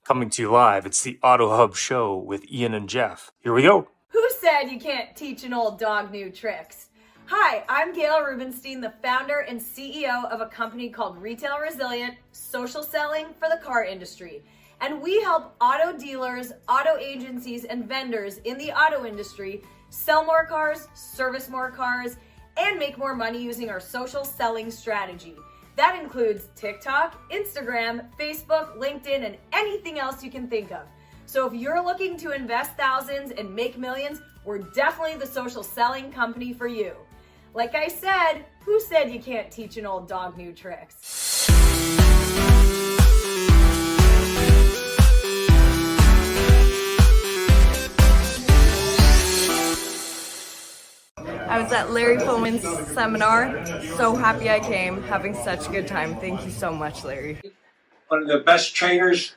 Coming to you live, it's the AutoHub show with Ian and Jeff. Here we go. Who said you can't teach an old dog new tricks? Hi, I'm Gail Rubenstein, the founder and CEO of a company called Retail Resilient, social selling for the car industry. And we help auto dealers, auto agencies, and vendors in the auto industry sell more cars, service more cars, and make more money using our social selling strategy. That includes TikTok, Instagram, Facebook, LinkedIn, and anything else you can think of. So if you're looking to invest thousands and make millions, we're definitely the social selling company for you. Like I said, who said you can't teach an old dog new tricks? I was at Larry Feldman's seminar. So happy I came, having such a good time. Thank you so much, Larry. One of the best trainers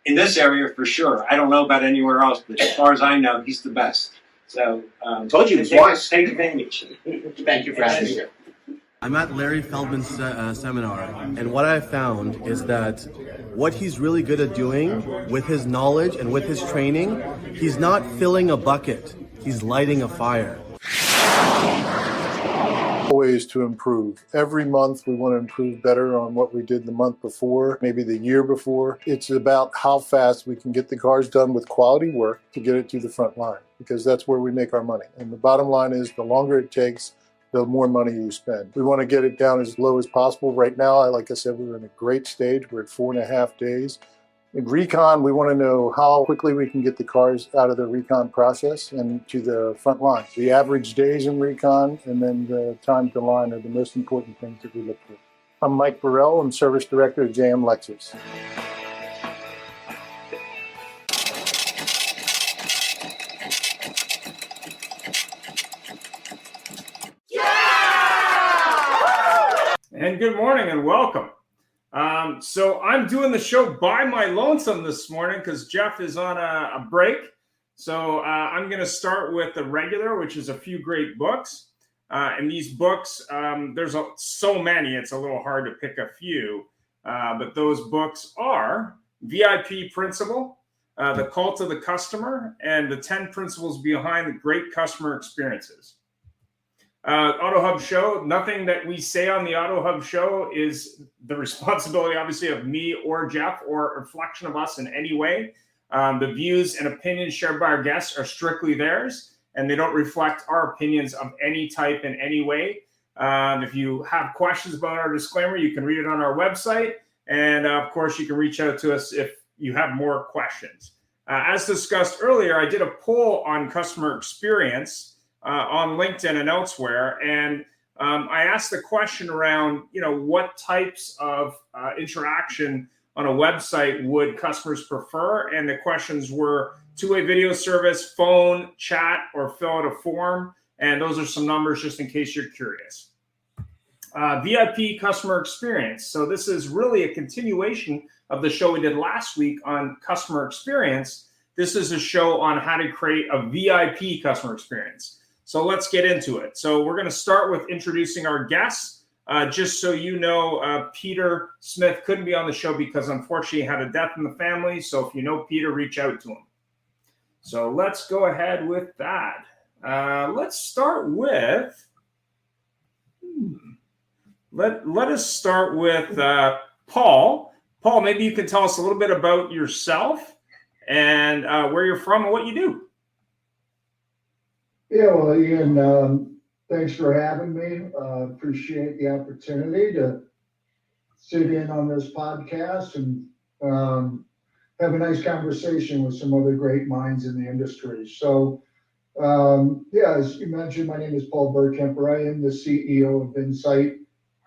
in this area for sure. I don't know about anywhere else, but as far as I know, he's the best. So, told you twice. Take advantage. Thank you for having me here. I'm at Larry Feldman's seminar, and what I found is that what he's really good at doing with his knowledge and with his training, he's not filling a bucket, he's lighting a fire. Ways to improve. Every month we want to improve better on what we did the month before, maybe the year before. It's about how fast we can get the cars done with quality work to get it to the front line, because that's where we make our money. And the bottom line is the longer it takes, the more money you spend. We want to get it down as low as possible. Right now, like I said, we're in a great stage. We're at 4.5 days. In recon, we want to know how quickly we can get the cars out of the recon process and to the front line. The average days in recon and then the time to line are the most important things that we look for. I'm Mike Burrell. I'm Service Director at JM Lexus. And good morning and welcome. So I'm doing the show by my lonesome this morning because Jeff is on a break. So I'm going to start with the regular, which is a few great books. And these books, there's so many, it's a little hard to pick a few. But those books are VIP Principle, The Cult of the Customer, and the 10 Principles Behind Great Customer Experiences. AutoHub show, nothing that we say on the AutoHub show is the responsibility, obviously, of me or Jeff or a reflection of us in any way. The views and opinions shared by our guests are strictly theirs, and they don't reflect our opinions of any type in any way. If you have questions about our disclaimer, you can read it on our website. And of course, you can reach out to us if you have more questions. As discussed earlier, I did a poll on customer experience on LinkedIn and elsewhere. And I asked the question around, what types of interaction on a website would customers prefer? And the questions were two-way video service, phone, chat, or fill out a form. And those are some numbers just in case you're curious. VIP customer experience. So this is really a continuation of the show we did last week on customer experience. This is a show on how to create a VIP customer experience. So let's get into it. So we're going to start with introducing our guests. Just so you know, Peter Smith couldn't be on the show because unfortunately he had a death in the family. So if you know Peter, reach out to him. So let's go ahead with that. Let's start with, let us start with Paul. Paul, maybe you can tell us a little bit about yourself and where you're from and what you do. Yeah, well, Ian, thanks for having me. Appreciate the opportunity to sit in on this podcast and have a nice conversation with some other great minds in the industry. So, as you mentioned, my name is Paul Burkemper. I am the CEO of VINsyt.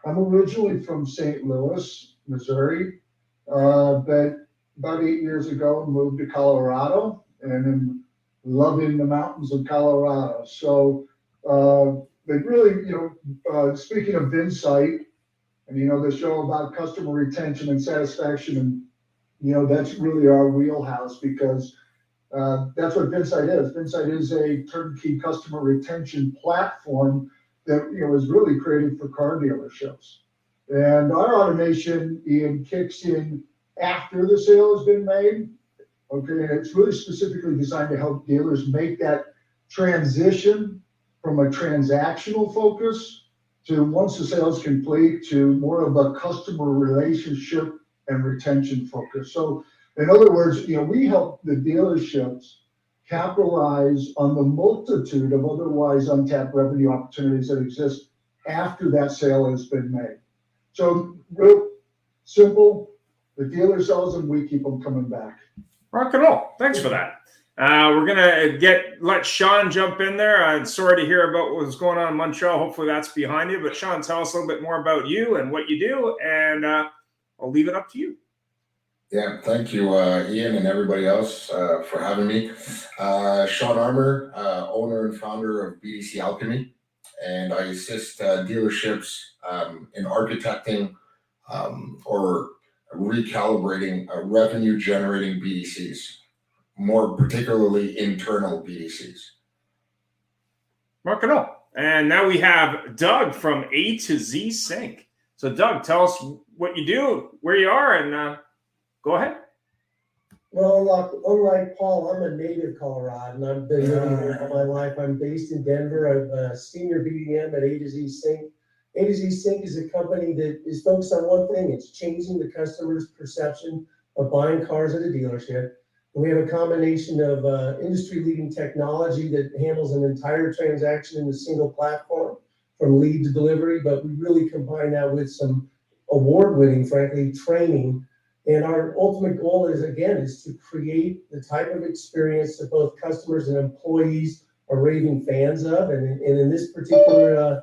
I'm originally from St. Louis, Missouri, but about 8 years ago, moved to Colorado and am loving the mountains of Colorado. So, but really, speaking of VINsyt, and the show about customer retention and satisfaction, and that's really our wheelhouse because that's what VINsyt is. VINsyt is a turnkey customer retention platform that is really created for car dealerships. And our automation, Ian, kicks in after the sale has been made. Okay, and it's really specifically designed to help dealers make that transition from a transactional focus to, once the sale is complete, to more of a customer relationship and retention focus. So in other words, we help the dealerships capitalize on the multitude of otherwise untapped revenue opportunities that exist after that sale has been made. So real simple, the dealer sells them, we keep them coming back. Rock and roll. Thanks for that. We're gonna let Shawn jump in there. I'm sorry to hear about what was going on in Montreal. Hopefully that's behind you. But Shawn, tell us a little bit more about you and what you do, and I'll leave it up to you. Yeah, thank you, Ian, and everybody else for having me. Shawn Armour, owner and founder of BDC Alchemy, and I assist dealerships in architecting or recalibrating revenue-generating BDCs, more particularly internal BDCs. Rock and roll. And now we have Doug from AtoZ Sync. So, Doug, tell us what you do, where you are, and go ahead. Well, unlike Paul, I'm a native Coloradan, and I've been living here all my life. I'm based in Denver. I'm a senior BDM at AtoZ Sync. AtoZ Sync is a company that is focused on one thing. It's changing the customer's perception of buying cars at a dealership. And we have a combination of industry-leading technology that handles an entire transaction in a single platform from lead to delivery, but we really combine that with some award-winning, frankly, training. And our ultimate goal is to create the type of experience that both customers and employees are raving fans of. And in this particular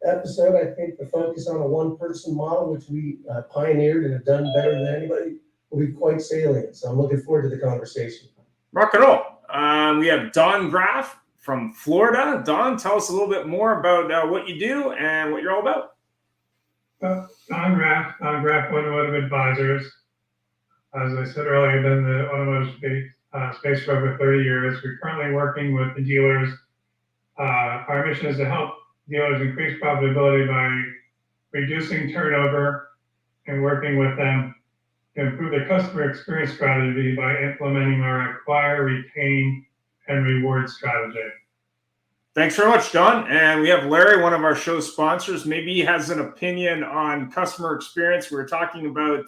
episode, I think the focus on a one-person model, which we pioneered and have done better than anybody, will be quite salient. So I'm looking forward to the conversation. Rock and roll. We have Don Graff from Florida. Don, tell us a little bit more about what you do and what you're all about. Don Graff, Automotive Advisors. As I said earlier, I've been in the automotive space for over 30 years. We're currently working with the dealers. Our mission is to help dealers increase profitability by reducing turnover and working with them to improve their customer experience strategy by implementing our acquire, retain, and reward strategy. Thanks very much, Don. And we have Larry, one of our show sponsors. Maybe he has an opinion on customer experience. We were talking about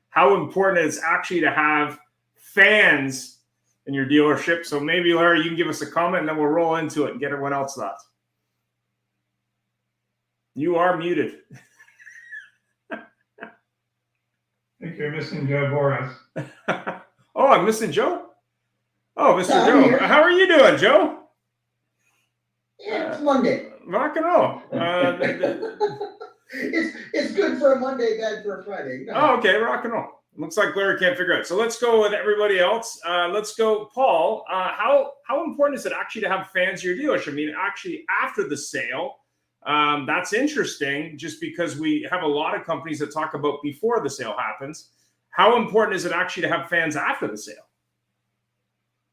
how important it is actually to have fans in your dealership. So maybe, Larry, you can give us a comment, and then we'll roll into it and get everyone else's thoughts. You are muted. I think you're missing Joe Boris. Oh, I'm missing Joe? Oh, Mr. Joe. Here. How are you doing, Joe? Yeah, it's Monday. Rock and roll. It's good for a Monday, bad for a Friday. Oh, okay, rock and roll. Looks like Larry can't figure it out. So let's go with everybody else. Let's go, Paul. How important is it actually to have fans in your dealership? I mean, actually, after the sale, that's interesting just because we have a lot of companies that talk about before the sale happens. How important is it actually to have fans after the sale?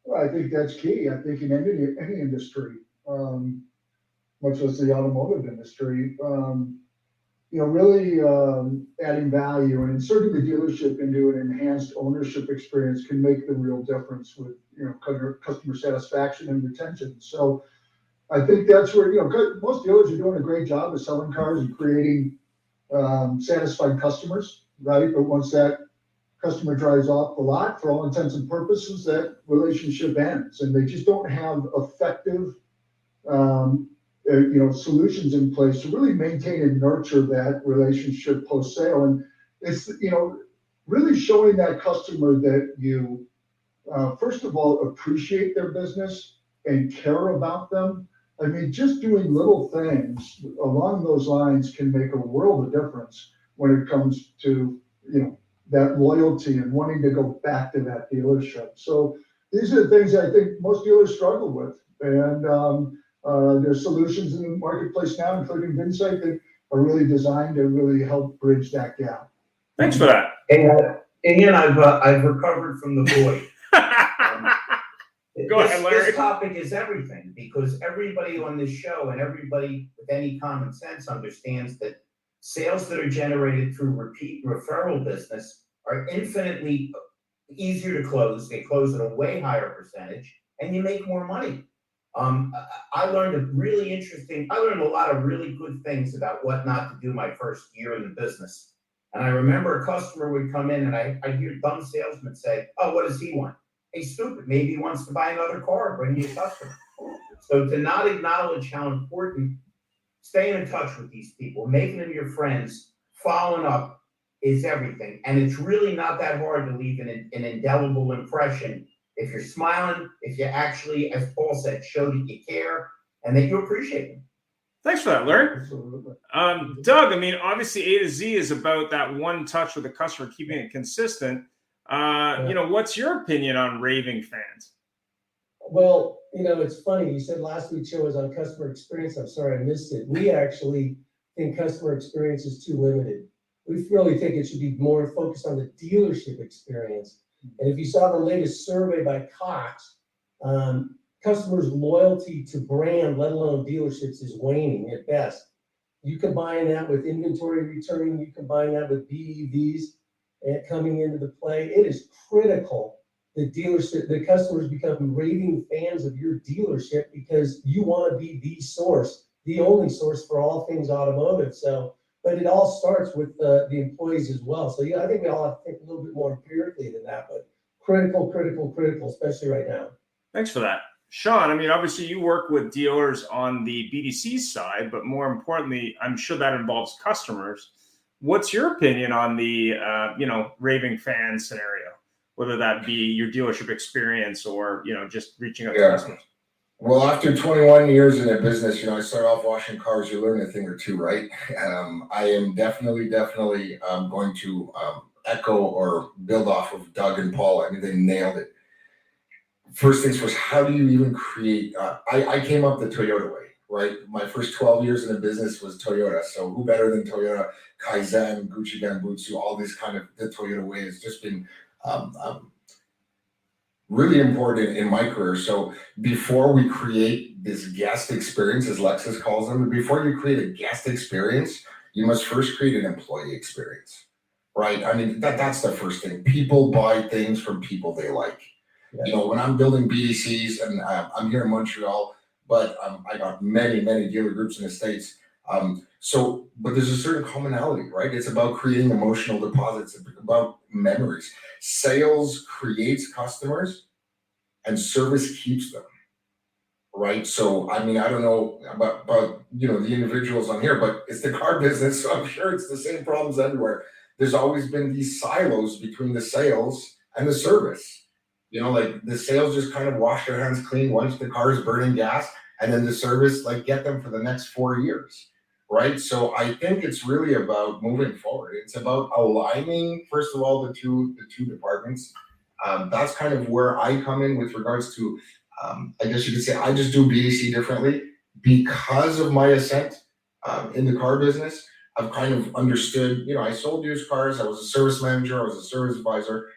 Well, I think that's key. I think in any industry, much less the automotive industry, really adding value and inserting the dealership into an enhanced ownership experience can make the real difference with customer satisfaction and retention. So I think that's where most dealers are doing a great job of selling cars and creating satisfied customers, right? But once that customer drives off the lot, for all intents and purposes, that relationship ends, and they just don't have effective solutions in place to really maintain and nurture that relationship post sale. And it's really showing that customer that you first of all appreciate their business and care about them. I mean, just doing little things along those lines can make a world of difference when it comes to that loyalty and wanting to go back to that dealership. So these are the things I think most dealers struggle with, and there's solutions in the marketplace now, including VINsyt, that are really designed to really help bridge that gap. Thanks for that. Ian, I've recovered from the void. Go ahead, Larry. This topic is everything, because everybody on this show and everybody with any common sense understands that sales that are generated through repeat referral business are infinitely easier to close. They close at a way higher percentage, and you make more money. I learned a lot of really good things about what not to do my first year in the business. And I remember a customer would come in and I'd hear dumb salesmen say, "Oh, what does he want?" Hey, stupid, maybe he wants to buy another car, bring you a customer. So to not acknowledge how important staying in touch with these people, making them your friends, following up is everything. And it's really not that hard to leave an indelible impression if you're smiling, if you actually, as Paul said, show that you care and that you appreciate them. Thanks for that, Larry. Doug, I mean, obviously AtoZ is about that one touch with the customer, keeping it consistent. What's your opinion on raving fans? Well, it's funny. You said last week's show was on customer experience. I'm sorry I missed it. We actually think customer experience is too limited. We really think it should be more focused on the dealership experience. And if you saw the latest survey by Cox, customers' loyalty to brand, let alone dealerships, is waning at best. You combine that with inventory returning, you combine that with BEVs coming into the play, it is critical the customers become raving fans of your dealership because you want to be the source, the only source for all things automotive. So, but it all starts with the employees as well. So I think we all have to think a little bit more empirically than that, but critical, especially right now. Thanks for that. Shawn, I mean, obviously you work with dealers on the BDC side, but more importantly, I'm sure that involves customers. What's your opinion on the, raving fan scenario, whether that be your dealership experience or, just reaching out to customers? Well, after 21 years in the business, I started off washing cars. You learn a thing or two, right? I am definitely going to echo or build off of Doug and Paul. I mean, they nailed it. First things first, how do you even create? I came up the Toyota way, right? My first 12 years in the business was Toyota. So who better than Toyota? Kaizen, Gucci Genbutsu, all these kind of the Toyota way has just been really important in my career. So before we create this guest experience, as Lexus calls them, before you create a guest experience, you must first create an employee experience, right? I mean, that's the first thing. People buy things from people they like. Yeah. When I'm building BDCs, and I'm here in Montreal, but I got many dealer groups in the States. But there's a certain commonality, right? It's about creating emotional deposits. It's about memories. Sales creates customers and service keeps them, right? So, I mean, I don't know about the individuals on here, but it's the car business. So I'm sure it's the same problems everywhere. There's always been these silos between the sales and the service. Like the sales just kind of wash their hands clean once the car is burning gas, and then the service, get them for the next 4 years. Right. So I think it's really about moving forward. It's about aligning, first of all, the two departments. That's kind of where I come in with regards to, I guess you could say, I just do BDC differently because of my ascent in the car business. I've kind of understood, I sold used cars. I was a service manager. I was a service advisor.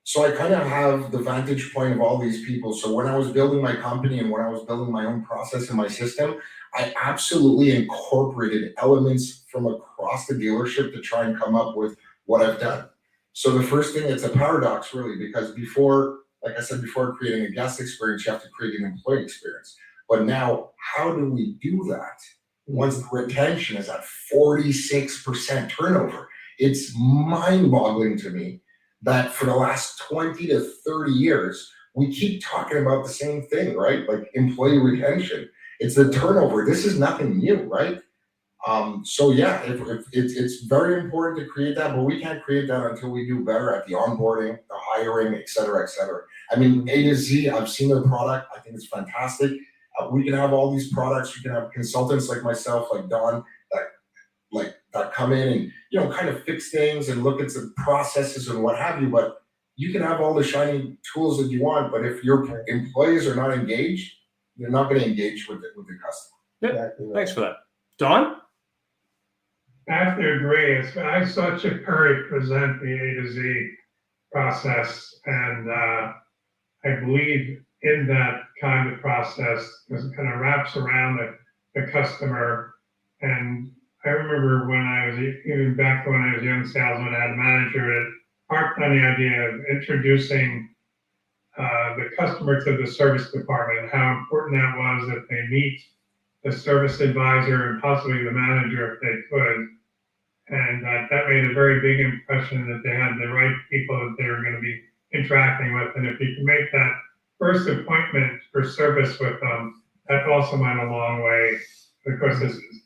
So I kind of have the vantage point of all these people. So when I was building my company and when I was building my own process and my system, I absolutely incorporated elements from across the dealership to try and come up with what I've done. So the first thing, it's a paradox really, because before creating a guest experience, you have to create an employee experience. But now, how do we do that once the retention is at 46% turnover? It's mind-boggling to me that for the last 20 to 30 years, we keep talking about the same thing, right? Like employee retention. It's the turnover. This is nothing new, right? So yeah, it's very important to create that, but we can't create that until we do better at the onboarding, the hiring, et cetera, et cetera. I mean, AtoZ, I've seen their product. I think it's fantastic. We can have all these products. We can have consultants like myself, like Don, that come in and, kind of fix things and look at the processes and what have you, but you can have all the shiny tools that you want, but if your employees are not engaged, they're not going to engage with the customer. Yeah, thanks for that. Don? I have to agree. I saw Chip Perry present the AtoZ process, and I believe in that kind of process because it kind of wraps around the customer. And I remember when I was, even back when I was a young salesman, I had a manager harped on the idea of introducing the customer to the service department, and how important that was that they meet the service advisor and possibly the manager if they could. And that made a very big impression that they had the right people that they were going to be interacting with. And if you can make that first appointment for service with them, that also went a long way. Of course, this is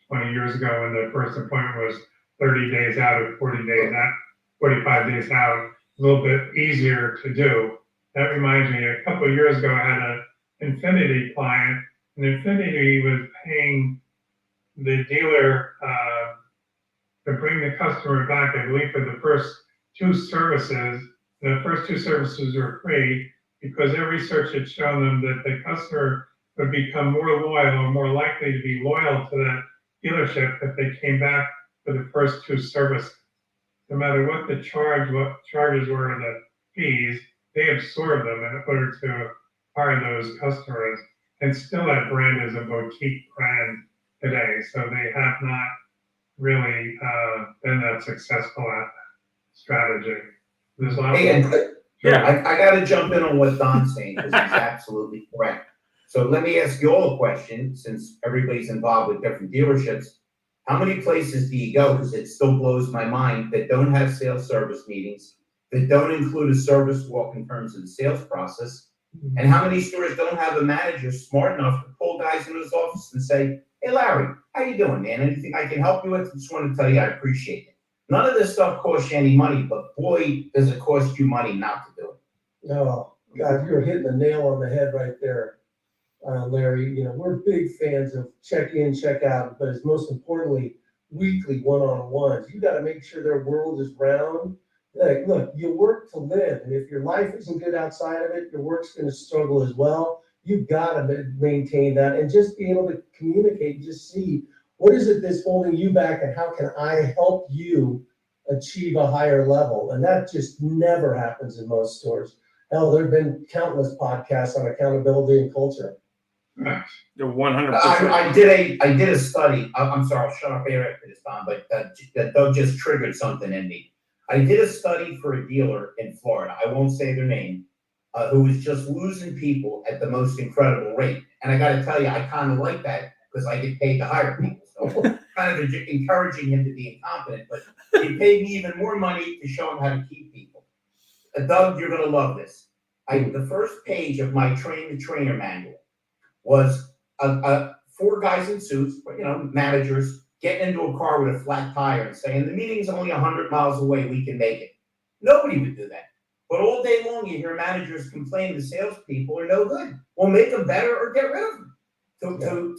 20 years ago when the first appointment was 30 days out or 40 days out, 45 days out, a little bit easier to do. That reminds me, a couple of years ago, I had an Infinity client, and Infinity was paying the dealer to bring the customer back, I believe, for the first 2 services. The first 2 services were free because their research had shown them that the customer would become more loyal or more likely to be loyal to that dealership if they came back for the first 2 services. No matter what the charges were, the fees, they absorb them in order to acquire those customers. And still that brand is a boutique brand today. So they have not really been that successful at that strategy. There's a lot I got to jump in on what Don's saying because he's absolutely correct. So let me ask you all a question, since everybody's involved with different dealerships. How many places do you go, because it still blows my mind, that don't have sales service meetings, that don't include a service walk in terms of the sales process? And how many stores don't have a manager smart enough to pull guys into his office and say, hey, Larry, how you doing, man? Anything I can help you with? I just want to tell you I appreciate it. None of this stuff costs you any money, but boy, does it cost you money not to do it. No, God, you're hitting the nail on the head right there, Larry. You know, we're big fans of check in, check out, but it's most importantly, weekly one-on-ones. You got to make sure their world is round. Like, look, you work to live, and if your life isn't good outside of it, your work's going to struggle as well. You've got to maintain that and just be able to communicate, just see what is it that's holding you back and how can I help you achieve a higher level? And that just never happens in most stores. Hell, there have been countless podcasts on accountability and culture. You're 100%. I did a study. I'm sorry, I'll shut up here after this, Don, but that Doug just triggered something in me. I did a study for a dealer in Florida. I won't say their name, who was just losing people at the most incredible rate. And I got to tell you, I kind of like that because I get paid to hire people. So kind of encouraging him to be incompetent, but he paid me even more money to show him how to keep people. Doug, you're going to love this. The first page of my train the trainer manual was 4 guys in suits, managers, getting into a car with a flat tire and saying, the meeting's only 100 miles away, we can make it. Nobody would do that. But all day long, you hear managers complain the salespeople are no good. Well, make them better or get rid of them.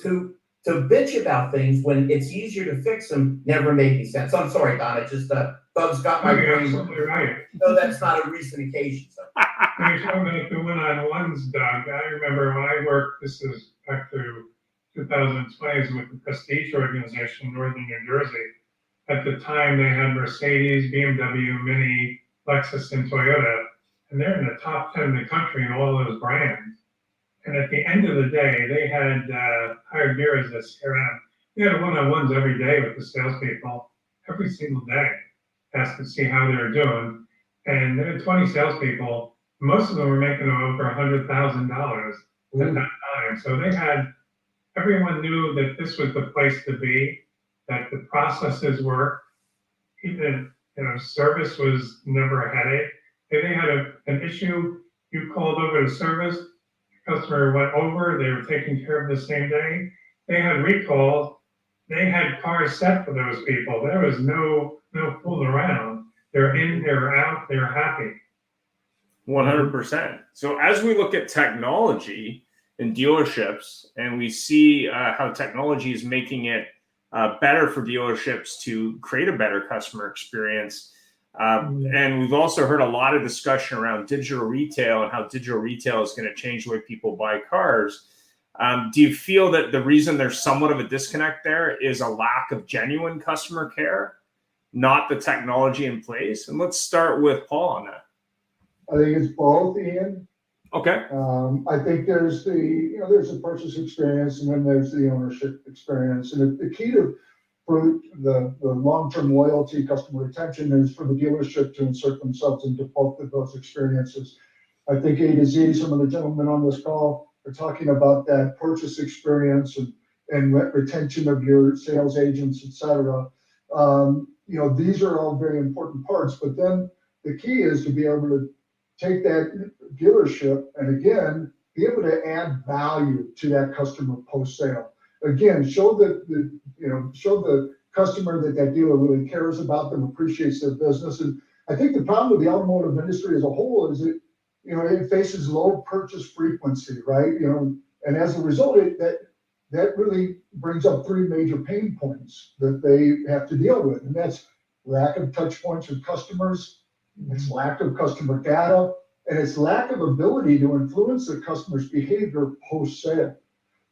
To bitch about things when it's easier to fix them never made any sense. I'm sorry, Don. It just, Doug's got my brain. Absolutely right. No, that's not a recent occasion. So. You're talking about the one-on-ones, Doug. I remember when I worked, this is back to 2020s with the Prestige organization in Northern New Jersey. At the time, they had Mercedes, BMW, Mini, Lexus, and Toyota, and they're in the top 10 in the country in all those brands. And at the end of the day, they had hired me as a CRM. We had one-on-ones every day with the salespeople, every single day, asked to see how they were doing. And there were 20 salespeople. Most of them were making over $100,000 at that time. So they had, everyone knew that this was the place to be, that the processes worked. Even, service was never a headache. If they had an issue, you called over to service, the customer went over, they were taken care of the same day. They had recalls, they had cars set for those people. There was no fooling around. They're in, they're out, they're happy. 100%. So as we look at technology in dealerships and we see how technology is making it better for dealerships to create a better customer experience. And we've also heard a lot of discussion around digital retail and how digital retail is going to change the way people buy cars. Do you feel that the reason there's somewhat of a disconnect there is a lack of genuine customer care, not the technology in place? And let's start with Paul on that. I think it's both, Ian. Okay. I think there's there's the purchase experience and then there's the ownership experience. And the key to for the long-term loyalty, customer retention is for the dealership to insert themselves into both of those experiences. I think AtoZ, some of the gentlemen on this call are talking about that purchase experience and retention of your sales agents, et cetera. These are all very important parts, but then the key is to be able to take that dealership and again, be able to add value to that customer post-sale. Again, show the customer that dealer really cares about them, appreciates their business. And I think the problem with the automotive industry as a whole is it faces low purchase frequency, right? And as a result, that really brings up three major pain points that they have to deal with. And that's lack of touch points with customers, it's lack of customer data, and it's lack of ability to influence the customer's behavior post-sale.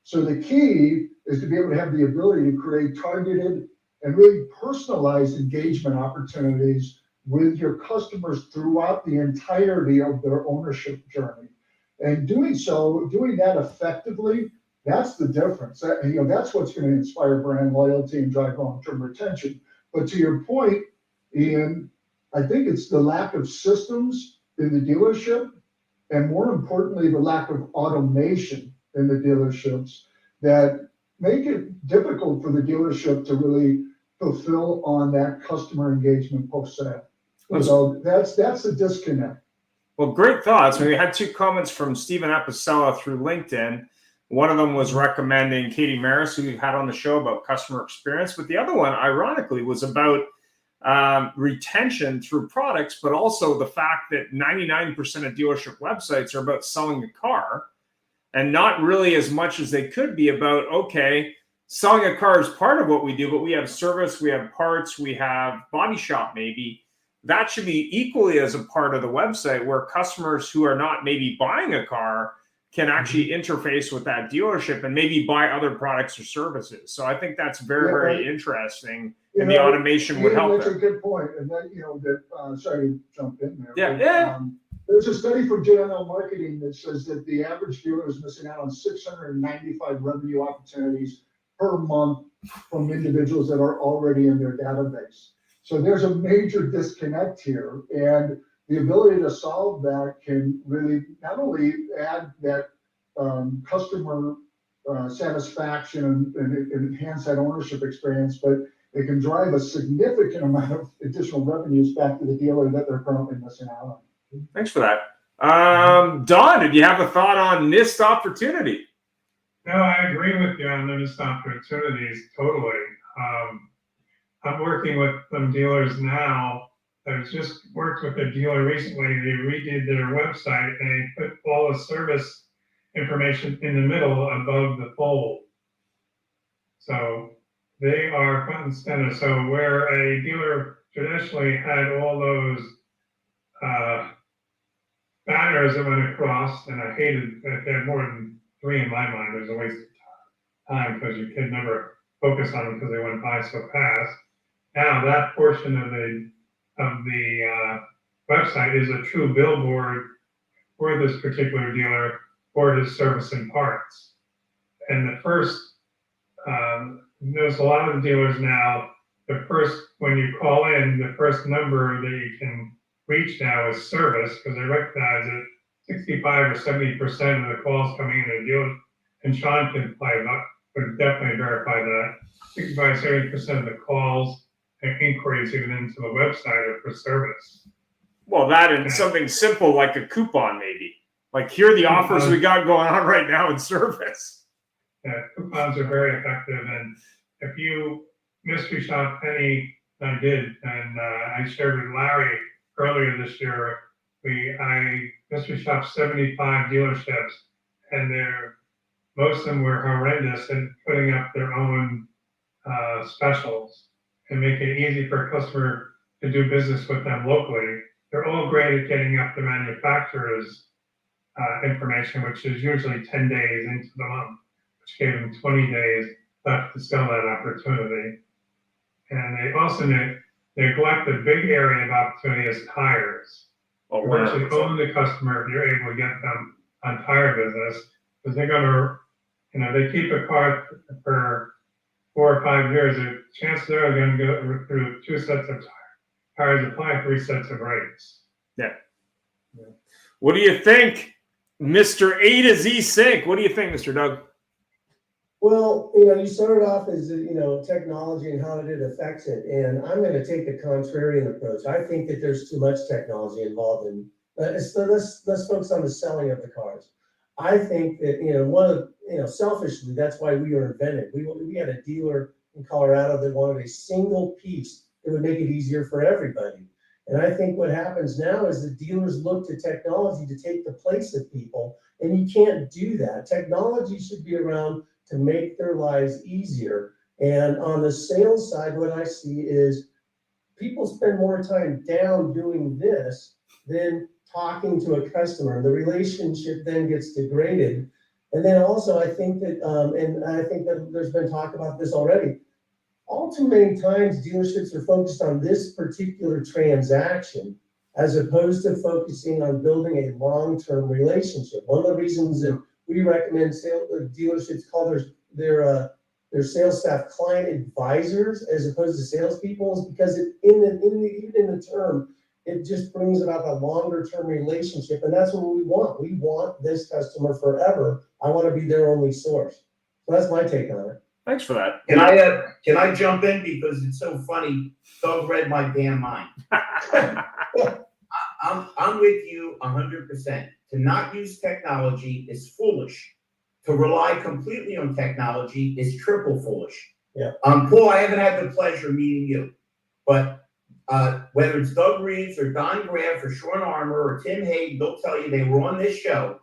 So the key is to be able to have the ability to create targeted and really personalized engagement opportunities with your customers throughout the entirety of their ownership journey. And doing that effectively, that's the difference. That's what's going to inspire brand loyalty and drive long-term retention. But to your point, Ian, I think it's the lack of systems in the dealership, and more importantly, the lack of automation in the dealerships that make it difficult for the dealership to really fulfill on that customer engagement post-sale. So that's the disconnect. Well, great thoughts. We had two comments from Stephen Apicella through LinkedIn. One of them was recommending Katie Maris, who we've had on the show, about customer experience. But the other one, ironically, was about retention through products, but also the fact that 99% of dealership websites are about selling a car and not really as much as they could be about, okay, selling a car is part of what we do, but we have service, we have parts, we have body shop maybe. That should be equally as a part of the website where customers who are not maybe buying a car can actually interface with that dealership and maybe buy other products or services. So I think that's very interesting, and the automation would help. That's a good point. And that, sorry to jump in there. Yeah. There's a study from JNL Marketing that says that the average dealer is missing out on 695 revenue opportunities per month from individuals that are already in their database. So there's a major disconnect here, and the ability to solve that can really not only add that customer satisfaction and enhance that ownership experience, but it can drive a significant amount of additional revenues back to the dealer that they're currently missing out on. Thanks for that. Don, did you have a thought on missed opportunity? No, I agree with you on the missed opportunities, totally. I'm working with some dealers now. I just worked with a dealer recently. They redid their website and they put all the service information in the middle above the fold. So they are front and center. So where a dealer traditionally had all those banners that went across, and I hated that they had more than 3 in my mind. It was a waste of time because you could never focus on them because they went by so fast. Now that portion of the website is a true billboard for this particular dealer for his service and parts. And the first, there's a lot of the dealers now, when you call in, the first number that you can reach now is service, because they recognize that 65 or 70% of the calls coming in the dealer, and Shawn would definitely verify that, 65, 70% of the calls and inquiries even into the website are for service. Well, that and something simple like a coupon, maybe. Like, here are the offers we got going on right now in service. Yeah, coupons are very effective. And if you mystery shop any, I did, and I shared with Larry earlier this year, I mystery shopped 75 dealerships, and most of them were horrendous in putting up their own specials and making it easy for a customer to do business with them locally. They're all great at getting up the manufacturer's information, which is usually 10 days into the month, which gave them 20 days left to sell that opportunity. And they also neglect the big area of opportunity as tires. You actually own the customer if you're able to get them on tire business, because they're going to, they keep a car for 4 or 5 years, the chances are they're going to go through 2 sets of tires, apply 3 sets of brakes. Yeah. What do you think, Mr. AtoZ Sync? What do you think, Mr. Doug? Well, you started off as, technology and how it affects it. And I'm going to take the contrarian approach. I think that there's too much technology involved in, let's focus on the selling of the cars. I think that, selfishly, that's why we were invented. We had a dealer in Colorado that wanted a single piece that would make it easier for everybody. And I think what happens now is the dealers look to technology to take the place of people, and you can't do that. Technology should be around to make their lives easier. And on the sales side, what I see is people spend more time down doing this than talking to a customer. The relationship then gets degraded. And then also, I think that, and I think that there's been talk about this already, all too many times dealerships are focused on this particular transaction as opposed to focusing on building a long-term relationship. One of the reasons that we recommend dealerships call their sales staff client advisors as opposed to salespeople is because even in the term, it just brings about a longer-term relationship, and that's what we want. We want this customer forever. I want to be their only source. So that's my take on it. Thanks for that. Can I jump in because it's so funny? Doug read my damn mind. I'm with you 100%. To not use technology is foolish. To rely completely on technology is triple foolish. Yeah. Paul, I haven't had the pleasure of meeting you, but whether it's Doug Reeves or Don Graff or Shawn Armour or Tim Hague, they'll tell you they were on this show,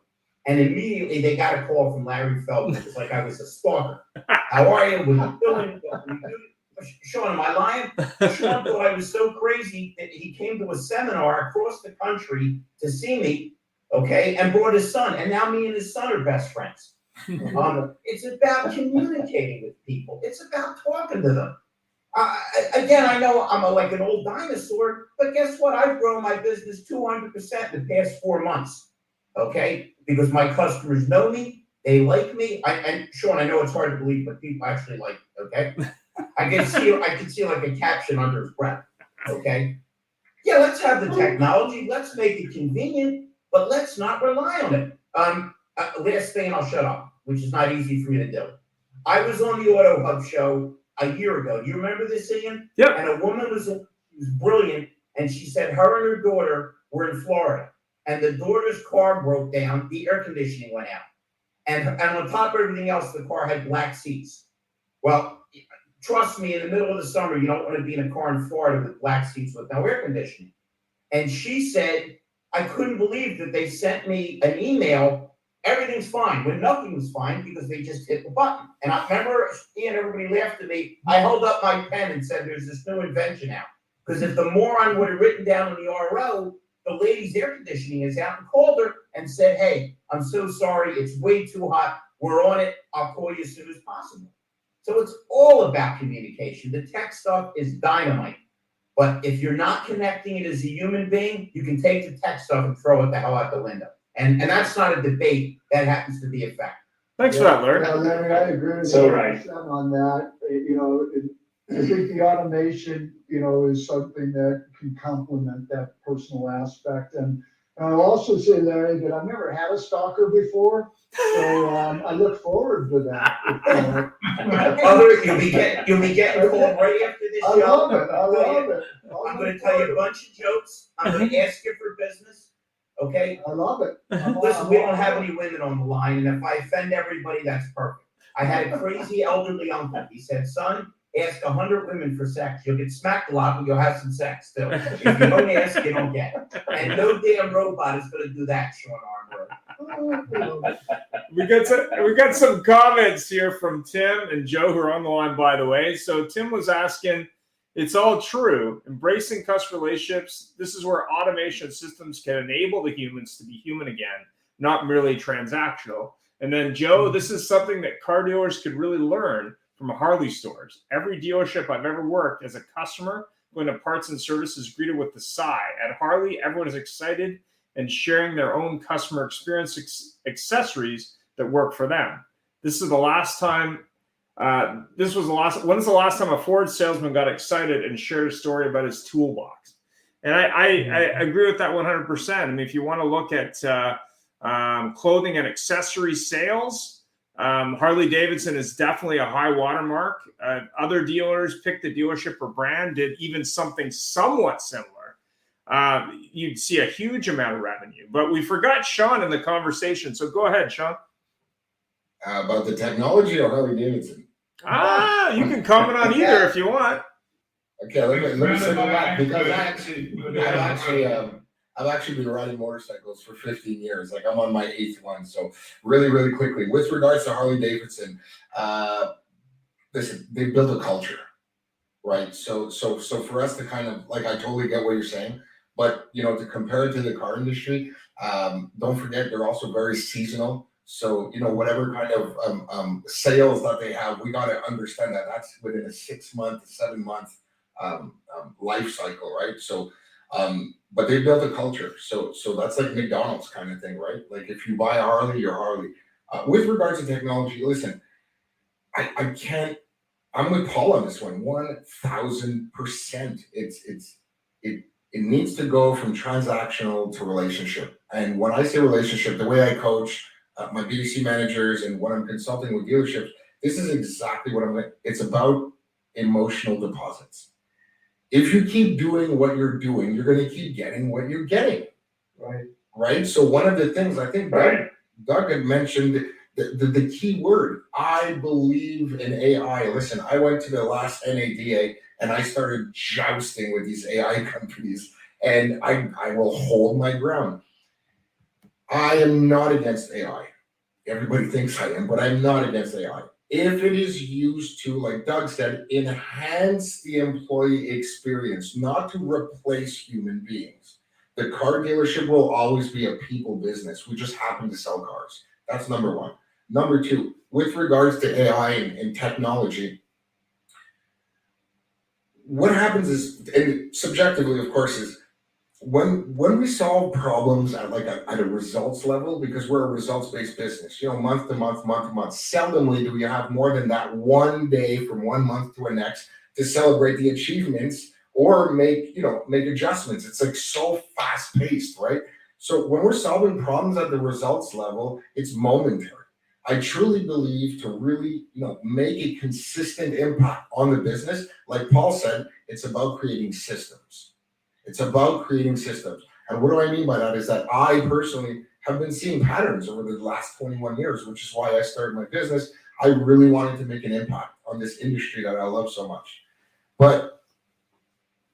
and immediately they got a call from Larry Feldman. It was like I was a stalker. How are you? What are you doing? What are you doing? Shawn, am I lying? Shawn thought I was so crazy that he came to a seminar across the country to see me, okay, and brought his son, and now me and his son are best friends. It's about communicating with people. It's about talking to them. Again, I know I'm like an old dinosaur, but guess what? I've grown my business 200% in the past 4 months, okay? Because my customers know me, they like me. And Shawn, I know it's hard to believe, but people actually like me, okay? I can see like a caption under his breath, okay? Yeah, let's have the technology. Let's make it convenient, but let's not rely on it. Last thing, and I'll shut up, which is not easy for me to do. I was on the AutoHub show a year ago. Do you remember this, Ian? Yep. And a woman was brilliant, and she said her and her daughter were in Florida, and the daughter's car broke down. The air conditioning went out, and on top of everything else, the car had black seats. Well, trust me, in the middle of the summer, you don't want to be in a car in Florida with black seats with no air conditioning. And she said, I couldn't believe that they sent me an email. Everything's fine when nothing was fine because they just hit the button. And I remember, Ian, everybody laughed at me. I held up my pen and said, there's this new invention now. Because if the moron would have written down on the RO, the lady's air conditioning is out, and called her and said, hey, I'm so sorry. It's way too hot. We're on it. I'll call you as soon as possible. So it's all about communication. The tech stuff is dynamite. But if you're not connecting it as a human being, you can take the tech stuff and throw it the hell out the window. And that's not a debate. That happens to be a fact. Thanks for that, Larry. Yeah, Larry, I agree with So you right. on that. I think the automation, is something that can complement that personal aspect. And I'll also say, Larry, that I've never had a stalker before, so I look forward to that. You'll be getting called right after this I show. love it. I love it. I'm going to tell you a bunch of jokes. I'm going to ask you for business. Okay? I love it. Listen, we don't have any women on the line, and if I offend everybody, that's perfect. I had a crazy elderly uncle. He said, son, ask 100 women for sex. You'll get smacked a lot, but you'll have some sex too. If you don't ask, you don't get. And no damn robot is going to do that, Shawn Armour. We got some comments here from Tim and Joe, who are on the line, by the way. So Tim was asking, it's all true. Embracing customer relationships. This is where automation systems can enable the humans to be human again, not merely transactional. And then Joe, this is something that car dealers could really learn from Harley stores. Every dealership I've ever worked as a customer, going to parts and services, greeted with the sigh. At Harley, everyone is excited and sharing their own customer experience accessories that work for them. This is the last time This was the last. When's the last time a Ford salesman got excited and shared a story about his toolbox? And I agree with that 100%. I mean, if you want to look at clothing and accessory sales, Harley Davidson is definitely a high watermark. Other dealers picked the dealership or brand, did even something somewhat similar. You'd see a huge amount of revenue. But we forgot Shawn in the conversation. So go ahead, Shawn. About the technology or Harley Davidson? You can comment on either if you want. Okay, let me say that because I've actually been riding motorcycles for 15 years. Like I'm on my 8th one. So really, really quickly, with regards to Harley Davidson, listen, they built a culture, right? So for us to kind of like, I totally get what you're saying, but you know, to compare it to the car industry, don't forget they're also very seasonal. So, you know, whatever kind of sales that they have, we got to understand that that's within a 6 month, 7 month life cycle, right? So, but they built a culture. So that's like McDonald's kind of thing, right? Like if you buy a Harley, you're Harley. With regards to technology, listen, I can't, I'm with Paul on this one, 1000%. It needs to go from transactional to relationship. And when I say relationship, the way I coach my BDC managers and when I'm consulting with dealerships, this is exactly what it's about emotional deposits. If you keep doing what you're doing, you're going to keep getting what you're getting. Right. So one of the things I think Doug had mentioned, the key word, I believe in AI. Listen, I went to the last NADA and I started jousting with these AI companies, and I will hold my ground. I am not against AI. Everybody thinks I am, but I'm not against AI. If it is used to, like Doug said, enhance the employee experience, not to replace human beings. The car dealership will always be a people business. We just happen to sell cars. That's number one. Number two, with regards to AI and technology, what happens is, and subjectively, of course, is when we solve problems at a results level, because we're a results-based business, you know, month to month, seldomly do we have more than that one day from 1 month to the next to celebrate the achievements or make adjustments. It's like so fast-paced, right? So when we're solving problems at the results level, it's momentary. I truly believe to really, make a consistent impact on the business, like Paul said, it's about creating systems. It's about creating systems. And what do I mean by that is that I personally have been seeing patterns over the last 21 years, which is why I started my business. I really wanted to make an impact on this industry that I love so much. But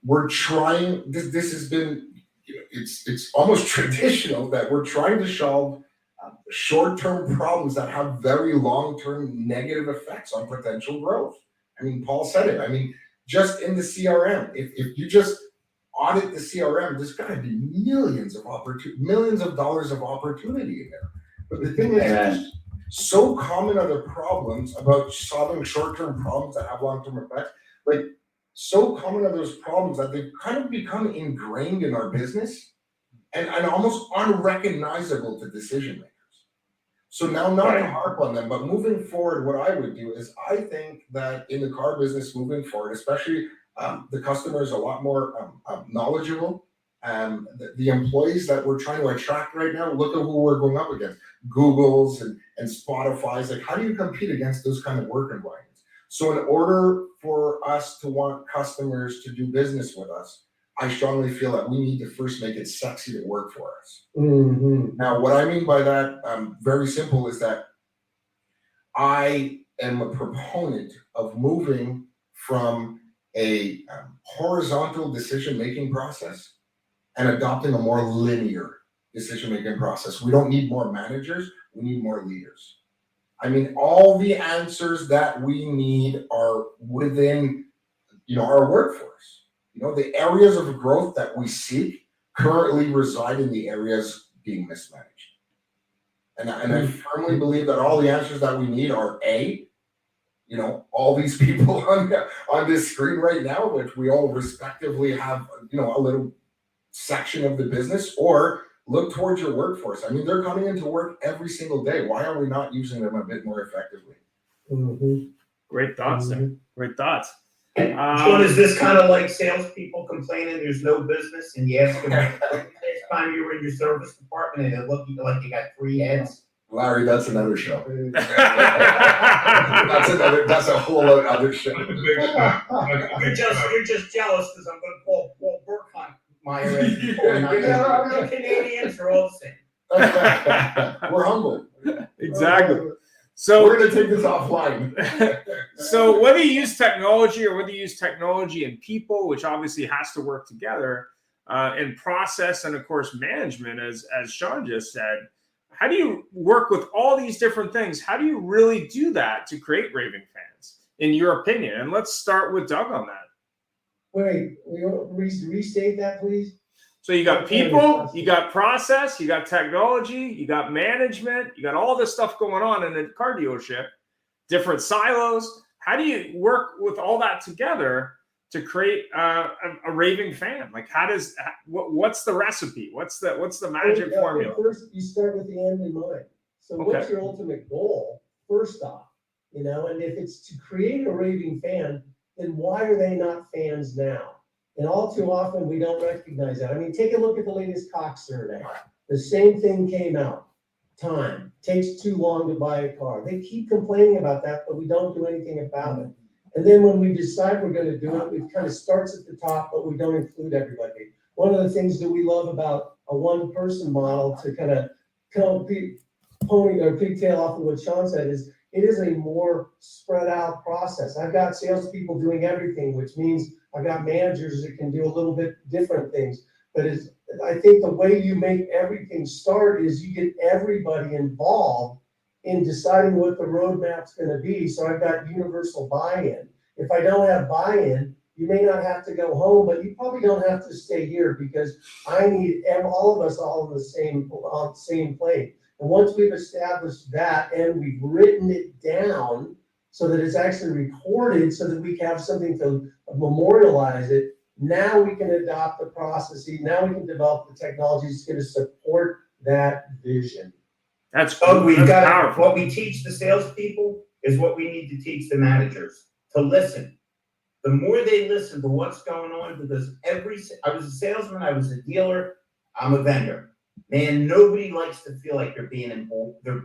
we're trying, this has been, it's almost traditional that we're trying to solve short-term problems that have very long-term negative effects on potential growth. I mean, Paul said it. I mean, just in the CRM, if you just audit the CRM, there's got to be millions of dollars of opportunity in there. But the thing is, so common are the problems about solving short-term problems that have long-term effects. Like, so common are those problems that they've kind of become ingrained in our business and almost unrecognizable to decision makers. So now, not to harp on them, but moving forward, what I would do is I think that in the car business moving forward, especially the customer is a lot more knowledgeable. The employees that we're trying to attract right now, look at who we're going up against. Google's and Spotify's. Like, how do you compete against those kind of work environments? So in order for us to want customers to do business with us, I strongly feel that we need to first make it sexy to work for us. Mm-hmm. Now, what I mean by that, very simple, is that I am a proponent of moving from a horizontal decision-making process and adopting a more linear decision-making process. We don't need more managers, we need more leaders. I mean, all the answers that we need are within, our workforce. The areas of growth that we seek currently reside in the areas being mismanaged. And I firmly believe that all the answers that we need are all these people on this screen right now, which we all respectively have, a little section of the business, or look towards your workforce. I mean, they're coming into work every single day. Why are we not using them a bit more effectively? Mm-hmm. Great thoughts there. Great thoughts. Shawn, is this kind of like salespeople complaining there's no business, and you ask them last time you were in your service department and they look like you got 3 heads? Larry, that's another show. That's a whole other show. You're just jealous because I'm going to call Paul Burkemper. The Canadians are all the same. We're humble. Exactly. So we're going to take this offline. So whether you use technology or whether you use technology and people, which obviously has to work together, and process and of course management, as Shawn just said, how do you work with all these different things? How do you really do that to create raving fans, in your opinion? And let's start with Doug on that. Wait, restate that, please. So you got people, you got process, you got technology, you got management, you got all this stuff going on in a car dealership, different silos. How do you work with all that together to create a raving fan? Like, what's the recipe? What's the magic formula? First, you start with the end in mind. So what's your ultimate goal? First off, and if it's to create a raving fan, then why are they not fans now? And all too often, we don't recognize that. I mean, take a look at the latest Cox survey. The same thing came out. Time. Takes too long to buy a car. They keep complaining about that, but we don't do anything about it. And then when we decide we're going to do it, it kind of starts at the top, but we don't include everybody. One of the things that we love about a one-person model, to kind of pony or pigtail off of what Shawn said, is it is a more spread out process. I've got salespeople doing everything, which means I've got managers that can do a little bit different things. But I think the way you make everything start is you get everybody involved in deciding what the roadmap's going to be. So I've got universal buy-in. If I don't have buy-in, you may not have to go home, but you probably don't have to stay here, because I need all of us all on the same plane. And once we've established that and we've written it down so that it's actually recorded, so that we can have something to memorialize it, now we can adopt the processes. Now we can develop the technology that's going to support that vision. That's powerful. What we teach the salespeople is what we need to teach the managers, to listen. The more they listen to what's going on, because I was a salesman, I was a dealer, I'm a vendor. Man, nobody likes to feel like they're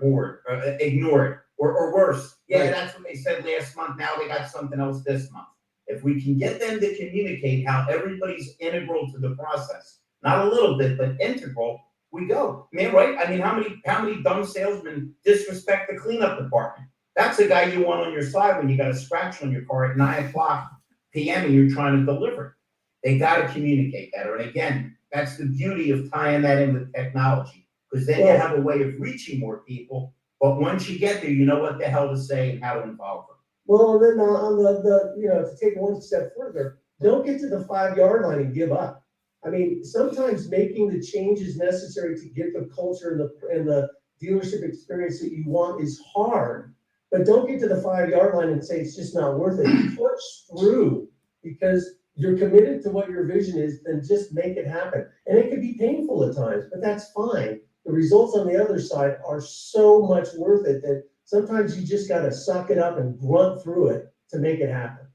bored, or ignored, or worse. Yeah, right. That's what they said last month. Now they got something else this month. If we can get them to communicate how everybody's integral to the process, not a little bit, but integral, we go. Man, right? I mean, how many dumb salesmen disrespect the cleanup department? That's the guy you want on your side when you got a scratch on your car at 9:00 p.m. and you're trying to deliver. They got to communicate that. And again, that's the beauty of tying that in with technology, because then you have a way of reaching more people. But once you get there, you know what the hell to say and how to involve them. Well, then on to take it one step further, don't get to the 5-yard line and give up. I mean, sometimes making the changes necessary to get the culture and the dealership experience that you want is hard. But don't get to the 5-yard line and say it's just not worth it. Push through, because you're committed to what your vision is, then just make it happen. And it can be painful at times, but that's fine. The results on the other side are so much worth it that sometimes you just got to suck it up and grunt through it to make it happen.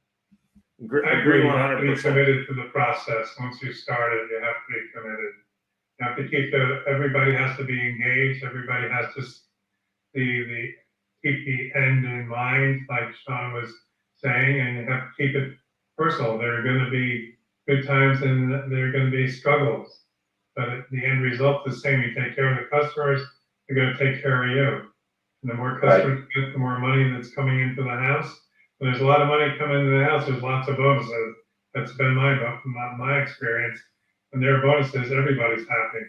I agree. You have to be committed to the process. Once you started, you have to be committed. You have to keep everybody has to be engaged. Everybody has to keep the end in mind, like Shawn was saying, and you have to keep it personal. There are going to be good times and there are going to be struggles, but the end result is the same. You take care of the customers, they're going to take care of you. And the more customers you get, the more money that's coming into the house. When there's a lot of money coming into the house, there's lots of bonuses. That's been my experience. And there are bonuses, everybody's happy.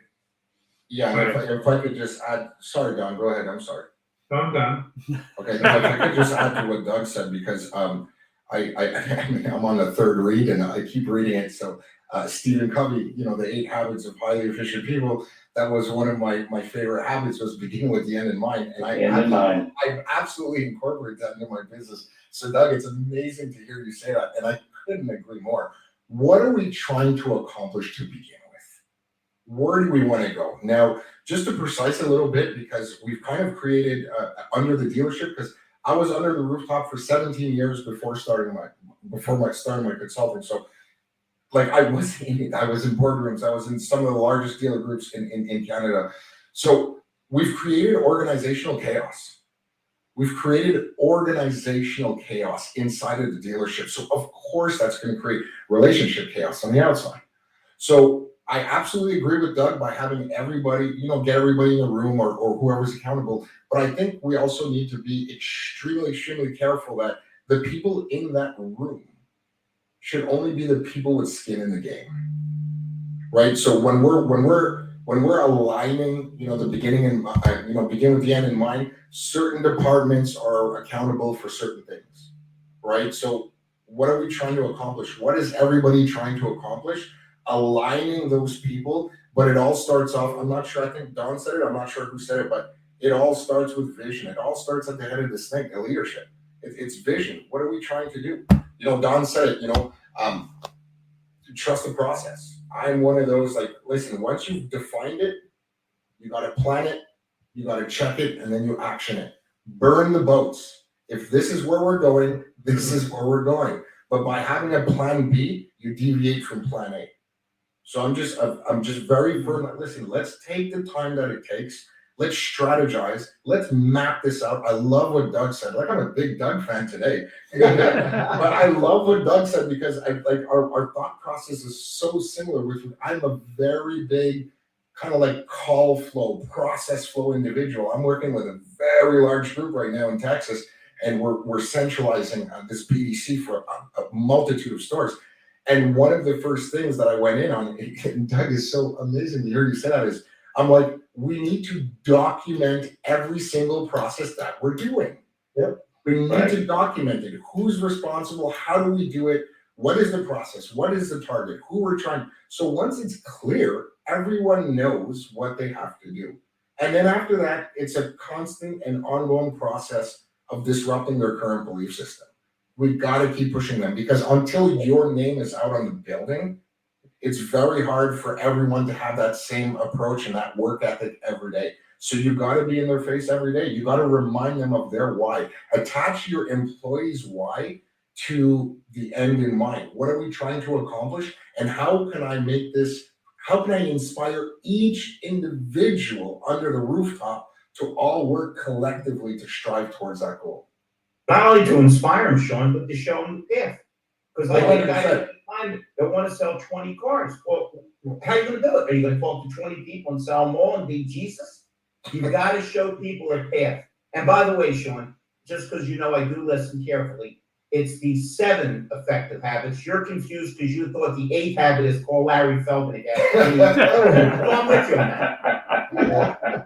Yeah, if I could just add, sorry, Don, go ahead. I'm sorry. No, I'm done. Okay, if I could just add to what Doug said, because I'm on the third read and I keep reading it. So Stephen Covey, the 8 Habits of Highly Efficient People, that was one of my favorite habits, was beginning with the end in mind. And I absolutely incorporate that into my business. So Doug, it's amazing to hear you say that. And I couldn't agree more. What are we trying to accomplish to begin with? Where do we want to go? Now, just to precise a little bit, because we've kind of created under the dealership, because I was under the rooftop for 17 years before starting my consulting. So like I was in boardrooms, I was in some of the largest dealer groups in Canada. So we've created organizational chaos. We've created organizational chaos inside of the dealership. So of course that's going to create relationship chaos on the outside. So I absolutely agree with Doug by having everybody, get everybody in the room or whoever's accountable. But I think we also need to be extremely, extremely careful that the people in that room should only be the people with skin in the game, right? So when we're aligning, the beginning and begin with the end in mind, certain departments are accountable for certain things, right? So what are we trying to accomplish? What is everybody trying to accomplish? Aligning those people, but it all starts off, I'm not sure, I think Don said it, I'm not sure who said it, but it all starts with vision. It all starts at the head of this thing, the leadership. It's vision. What are we trying to do? Don said it, trust the process. I'm one of those, like, listen, once you've defined it, you got to plan it, you got to check it, and then you action it. Burn the boats. If this is where we're going, this is where we're going. But by having a plan B, you deviate from plan A. So I'm just very firm. Listen, let's take the time that it takes. Let's strategize. Let's map this out. I love what Doug said. Like, I'm a big Doug fan today. But I love what Doug said because our thought process is so similar. I'm a very big kind of like call flow, process flow individual. I'm working with a very large group right now in Texas, and we're centralizing this BDC for a multitude of stores. And one of the first things that I went in on, and Doug is so amazing to hear you say that, is I'm like, we need to document every single process that we're doing. Yep. We need to document it. Who's responsible? How do we do it? What is the process? What is the target? Who we're trying? So once it's clear, everyone knows what they have to do. And then after that, it's a constant and ongoing process of disrupting their current belief system. We've got to keep pushing them because until your name is out on the building, it's very hard for everyone to have that same approach and that work ethic every day. So you got to be in their face every day. You got to remind them of their why. Attach your employees' why to the end in mind. What are we trying to accomplish? And how can I make this, how can I inspire each individual under the rooftop to all work collectively to strive towards that goal? Not only to inspire them, Shawn, but to show them the path. Because like you guys that want to sell 20 cars. Well, how are you going to do it? Are you going to talk to 20 people and sell them all and be Jesus? You've got to show people a path. And by the way, Shawn, just because I do listen carefully, it's the 7 effective habits. You're confused because you thought the 8th habit is call Larry Feldman again. I'm with you on that.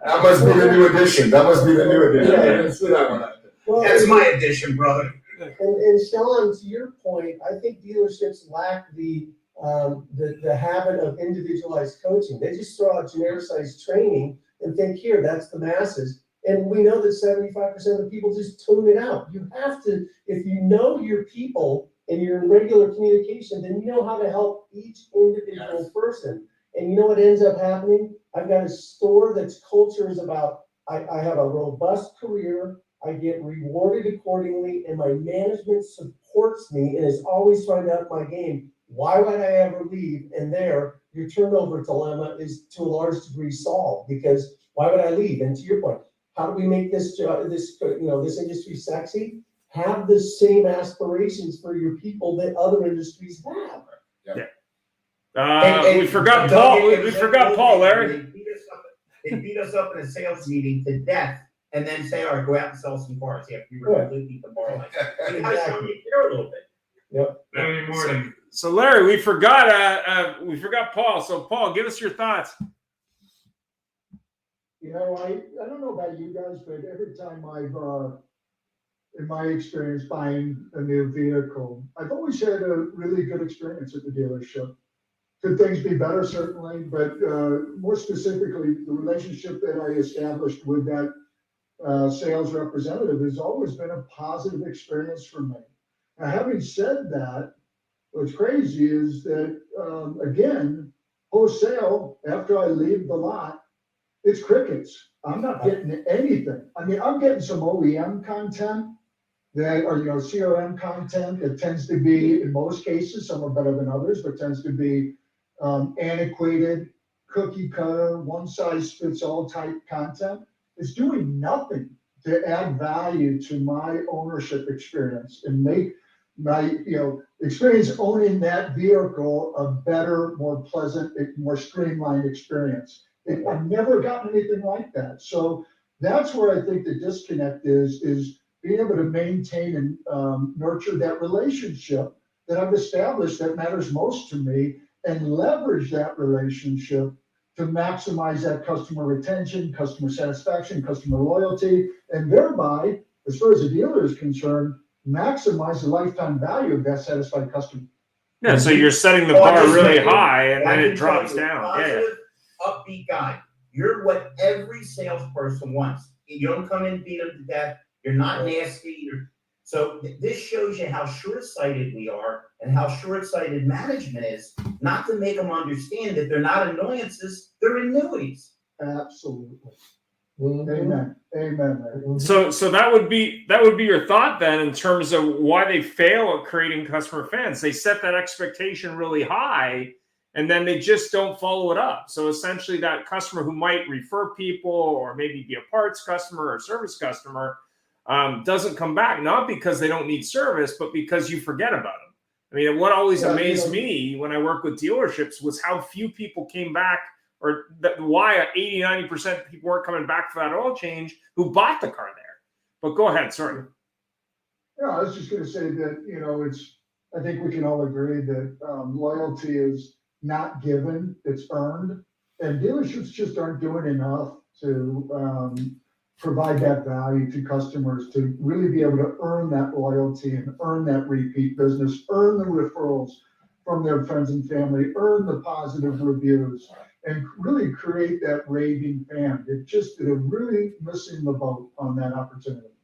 That must be the new edition. Yeah, I didn't see that one. Well, that's my addition, brother. And Shawn, to your point, I think dealerships lack the habit of individualized coaching. They just throw out genericized training and think, here, that's the masses. And we know that 75% of the people just tune it out. You have to, if you know your people and you're in regular communication, then you know how to help each individual person. And you know what ends up happening? I've got a store that's culture is about, I have a robust career, I get rewarded accordingly, and my management supports me and is always trying to up my game. Why would I ever leave? And there, your turnover dilemma is to a large degree solved, because why would I leave? And to your point, how do we make this industry sexy? Have the same aspirations for your people that other industries have. We forgot Paul. We forgot Paul, Larry. They beat us up in a sales meeting to death, and then say, "All right, go out and sell some cars." After you were completely demoralized. You got to show me care a little bit. Yep. Every morning. So Larry, we forgot Paul. So Paul, give us your thoughts. I don't know about you guys, but every time I've, in my experience buying a new vehicle, I've always had a really good experience at the dealership. Could things be better? Certainly, but more specifically, the relationship that I established with that sales representative has always been a positive experience for me. Now, having said that, what's crazy is that, again, post-sale, after I leave the lot, it's crickets. I'm not getting anything. I mean, I'm getting some OEM content, that are, CRM content that tends to be, in most cases, some are better than others, but tends to be antiquated, cookie cutter, one size fits all type content. It's doing nothing to add value to my ownership experience and make my, experience owning that vehicle a better, more pleasant, more streamlined experience. I've never gotten anything like that. So that's where I think the disconnect is being able to maintain and nurture that relationship that I've established that matters most to me, and leverage that relationship to maximize that customer retention, customer satisfaction, customer loyalty, and thereby, as far as the dealer is concerned, maximize the lifetime value of that satisfied customer. Yeah, so you're setting the bar really high, and then it drops down. Positive, upbeat guy. You're what every salesperson wants. You don't come in and beat them to death. You're not nasty. So this shows you how short-sighted we are and how short-sighted management is, not to make them understand that they're not annoyances, they're annuities. Absolutely. Amen. Amen. So that would be your thought then, in terms of why they fail at creating customer fans. They set that expectation really high, and then they just don't follow it up. So essentially, that customer who might refer people or maybe be a parts customer or service customer doesn't come back, not because they don't need service, but because you forget about them. I mean, what always amazed me when I worked with dealerships was how few people came back, or why 80-90% of people weren't coming back for that oil change who bought the car there. But go ahead, sorry. Yeah, I was just going to say that, I think we can all agree that loyalty is not given, it's earned. And dealerships just aren't doing enough to provide that value to customers, to really be able to earn that loyalty and earn that repeat business, earn the referrals from their friends and family, earn the positive reviews, and really create that raving fan. They're really missing the boat on that opportunity.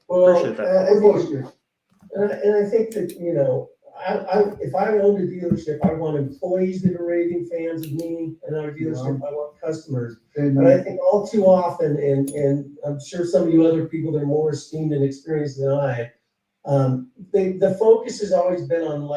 Well, and I think that, if I owned a dealership, I want employees that are raving fans of me, and our dealership, I want customers. But I think all too often, and I'm sure some of you other people that are more esteemed and experienced than I, the focus has always been on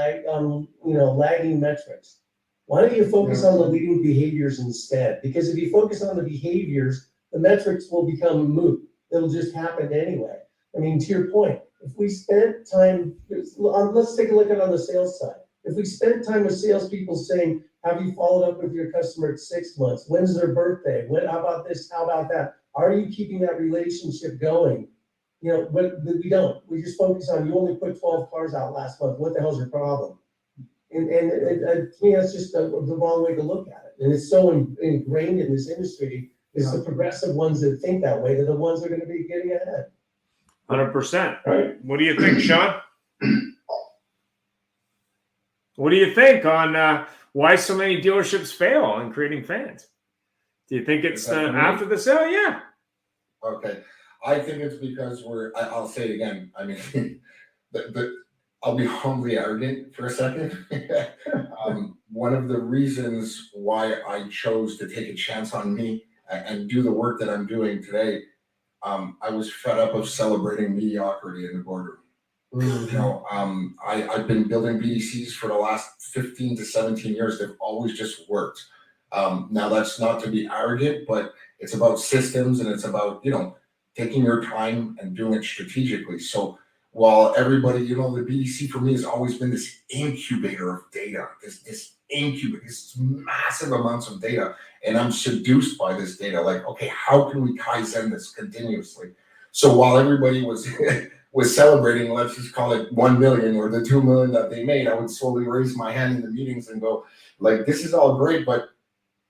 lagging metrics. Why don't you focus on the leading behaviors instead? Because if you focus on the behaviors, the metrics will become moot. It'll just happen anyway. I mean, to your point, if we spent time, let's take a look at it on the sales side. If we spent time with salespeople saying, have you followed up with your customer at 6 months? When's their birthday? How about this? How about that? Are you keeping that relationship going? But we don't. We just focus on, you only put 12 cars out last month. What the hell's your problem? And to me, that's just the wrong way to look at it. And it's so ingrained in this industry. It's the progressive ones that think that way. They're the ones that are going to be getting ahead. 100%. Right. What do you think, Shawn? What do you think on why so many dealerships fail in creating fans? Do you think it's after the sale? Yeah. Okay. I think it's because I'll say it again. I mean, I'll be humbly arrogant for a second. One of the reasons why I chose to take a chance on me and do the work that I'm doing today, I was fed up of celebrating mediocrity in the boardroom. Mm-hmm. I've been building BDCs for the last 15 to 17 years. They've always just worked. Now that's not to be arrogant, but it's about systems, and it's about, taking your time and doing it strategically. So while everybody, the BDC for me has always been this incubator of data, this massive amounts of data. And I'm seduced by this data. Like, okay, how can we Kaizen this continuously? So while everybody was celebrating, let's just call it 1 million or the 2 million that they made, I would slowly raise my hand in the meetings and go, like, this is all great, but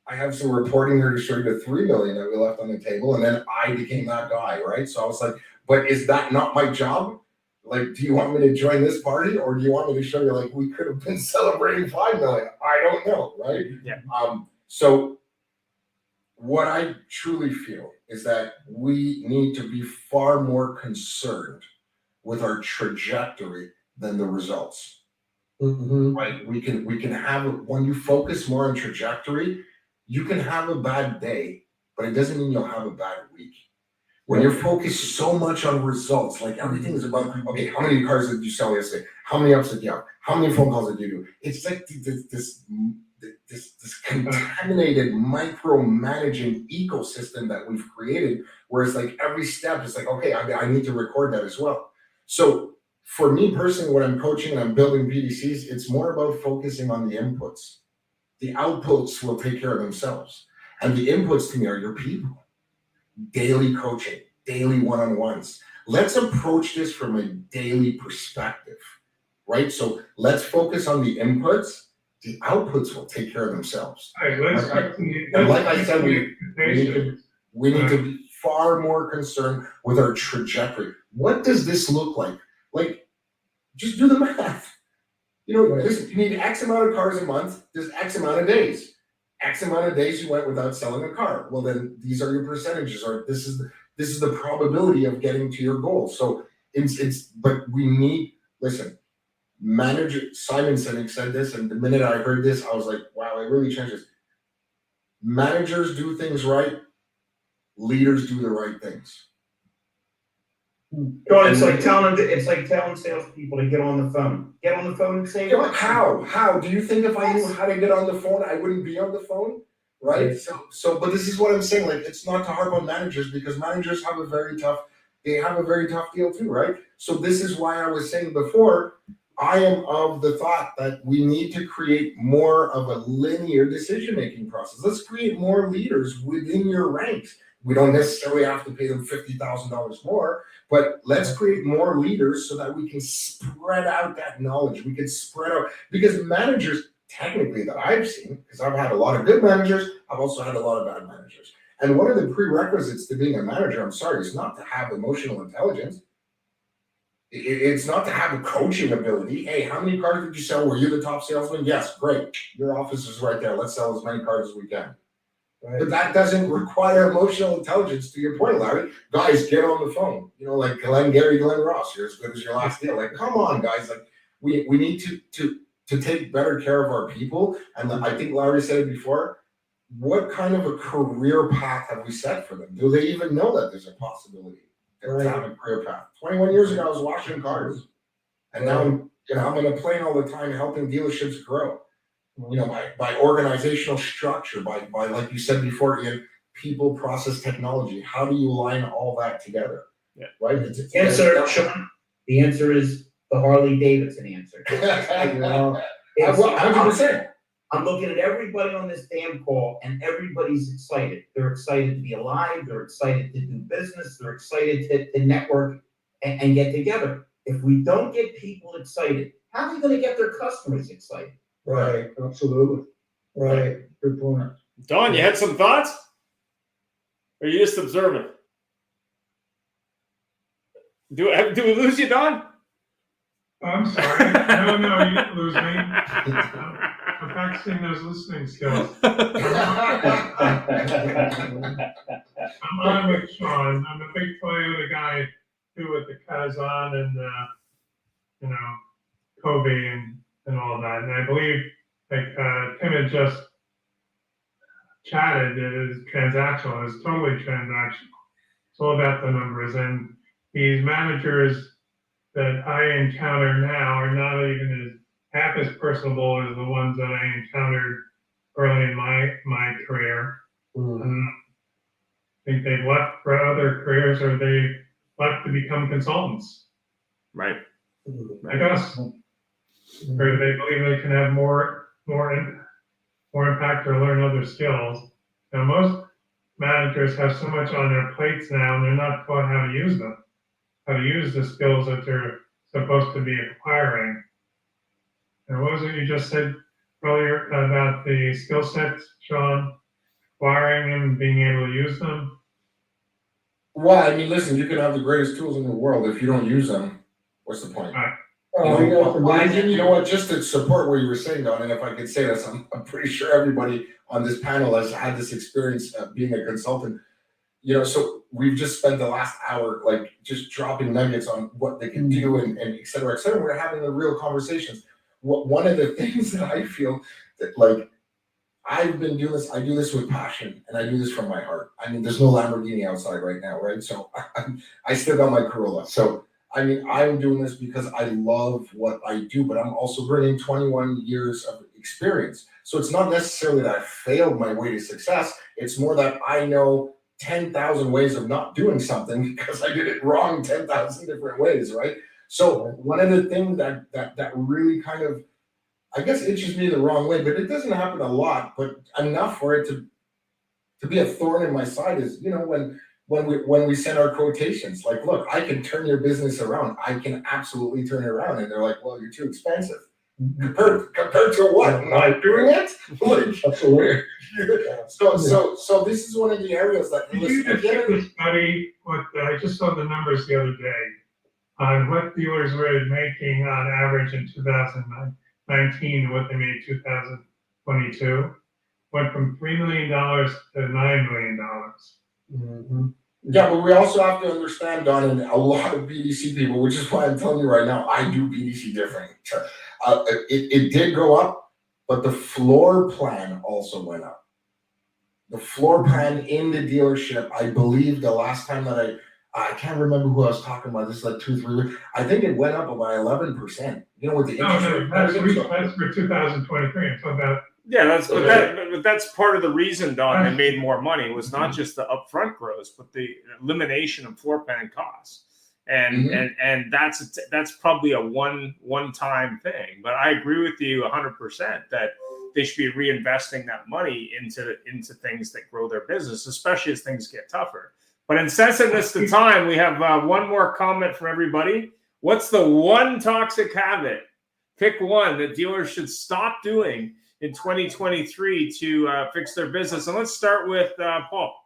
I have some reporting here to show you the 3 million that we left on the table. And then I became that guy, right? So I was like, but is that not my job? Like, do you want me to join this party, or do you want me to show you, like, we could have been celebrating 5 million? I don't know, right? Yeah. So what I truly feel is that we need to be far more concerned with our trajectory than the results. Mm-hmm. Right? We can have, when you focus more on trajectory, you can have a bad day, but it doesn't mean you'll have a bad week. When you're focused so much on results, like everything is about, okay, how many cars did you sell yesterday? How many ups did you have? How many phone calls did you do? It's like this contaminated micromanaging ecosystem that we've created, where it's like every step is like, okay, I need to record that as well. So for me personally, when I'm coaching and I'm building BDCs, it's more about focusing on the inputs. The outputs will take care of themselves. And the inputs to me are your people. Daily coaching, daily one-on-ones. Let's approach this from a daily perspective, right? So let's focus on the inputs. The outputs will take care of themselves. And like I said, we need to be far more concerned with our trajectory. What does this look like? Like, just do the math. Listen, you need X amount of cars a month. There's X amount of days. X amount of days you went without selling a car. Well, then these are your percentages, or this is the probability of getting to your goal. So but we need, listen, manager Simon Sinek said this, and the minute I heard this, I was like, wow, it really changes. Managers do things right, leaders do the right things. It's like telling salespeople to get on the phone. Get on the phone and say what? How? Do you think if I knew how to get on the phone, I wouldn't be on the phone? Right? But this is what I'm saying. Like, it's not to harp on managers, because managers have a very tough deal too, right? So this is why I was saying before, I am of the thought that we need to create more of a linear decision-making process. Let's create more leaders within your ranks. We don't necessarily have to pay them $50,000 more, but let's create more leaders so that we can spread out that knowledge. We can spread out, because managers, technically, that I've seen, because I've had a lot of good managers, I've also had a lot of bad managers. And one of the prerequisites to being a manager, I'm sorry, is not to have emotional intelligence. It's not to have a coaching ability. Hey, how many cars did you sell? Were you the top salesman? Yes, great. Your office is right there. Let's sell as many cars as we can. Right. But that doesn't require emotional intelligence, to your point, Larry. Guys, get on the phone. Like Glenn Ross, you're as good as your last deal. Like, come on, guys. Like, we need to take better care of our people. And I think Larry said it before. What kind of a career path have we set for them? Do they even know that there's a possibility to have a career path? 21 years ago, I was washing cars. And now I'm on a plane all the time helping dealerships grow. By organizational structure, by like you said before, Ian, people, process, technology. How do you align all that together? Yeah. Right? Shawn, the answer is the Harley Davidson answer. 100%. I'm looking at everybody on this damn call, and everybody's excited. They're excited to be alive. They're excited to do business. They're excited to network and get together. If we don't get people excited, how are they going to get their customers excited? Right, absolutely. Right, good point. Don, you had some thoughts? Or are you just observing? Do we lose you, Don? I'm sorry. No, you didn't lose me. I'm practicing those listening skills. I'm with Shawn. I'm a big Toyota guy too, with the Kazan and Kobe and all that. And I believe, like Tim had just chatted, it is transactional. It's totally transactional. It's all about the numbers. And these managers that I encounter now are not even as half as personable as the ones that I encountered early in my career. Mm-hmm. I think they've left for other careers, or they left to become consultants. Right. Like us. Or they believe they can have more impact or learn other skills. Now, most managers have so much on their plates now, and they're not taught how to use them, how to use the skills that they're supposed to be acquiring. And what was it you just said earlier about the skill sets, Shawn? Acquiring them, being able to use them? Well, I mean, listen, you can have the greatest tools in the world. If you don't use them, what's the point? Right. You know what, just to support what you were saying, Don, and if I could say this, I'm pretty sure everybody on this panel has had this experience being a consultant. So we've just spent the last hour like just dropping nuggets on what they can do and et cetera, et cetera. We're having the real conversations. One of the things that I feel that, like, I've been doing this. I do this with passion, and I do this from my heart. I mean, there's no Lamborghini outside right now, right? So I still got my Corolla. So I mean, I'm doing this because I love what I do, but I'm also bringing 21 years of experience. So it's not necessarily that I failed my way to success. It's more that I know 10,000 ways of not doing something because I did it wrong 10,000 different ways, right? So one of the things that really kind of, I guess, itches me the wrong way, but it doesn't happen a lot, but enough for it to be a thorn in my side is, you know, when we send our quotations, like, look, I can turn your business around. I can absolutely turn it around. And they're like, well, you're too expensive. Compared to what? I'm not doing it? Like, Absolutely. so this is one of the areas that Did you just get the study? What I just saw the numbers the other day on what dealers were making on average in 2019 to what they made 2022. Went from $3 million to $9 million. Yeah, but we also have to understand, Don, and a lot of BDC people, which is why I'm telling you right now, I do BDC different. It did go up, but the floor plan also went up. The floor plan in the dealership, I believe the last time that I can't remember who I was talking about, this is like 2-3 weeks, I think it went up by 11%. You know, with the interest rate. That's for 2023. It's about. Yeah, but that's part of the reason, Don, they made more money. It was not just the upfront growth, but the elimination of floor plan costs. And that's probably a one-time thing. But I agree with you 100% that they should be reinvesting that money into things that grow their business, especially as things get tougher. But in sensitiveness to time, we have one more comment from everybody. What's the one toxic habit? Pick one that dealers should stop doing in 2023 to fix their business. And let's start with Paul.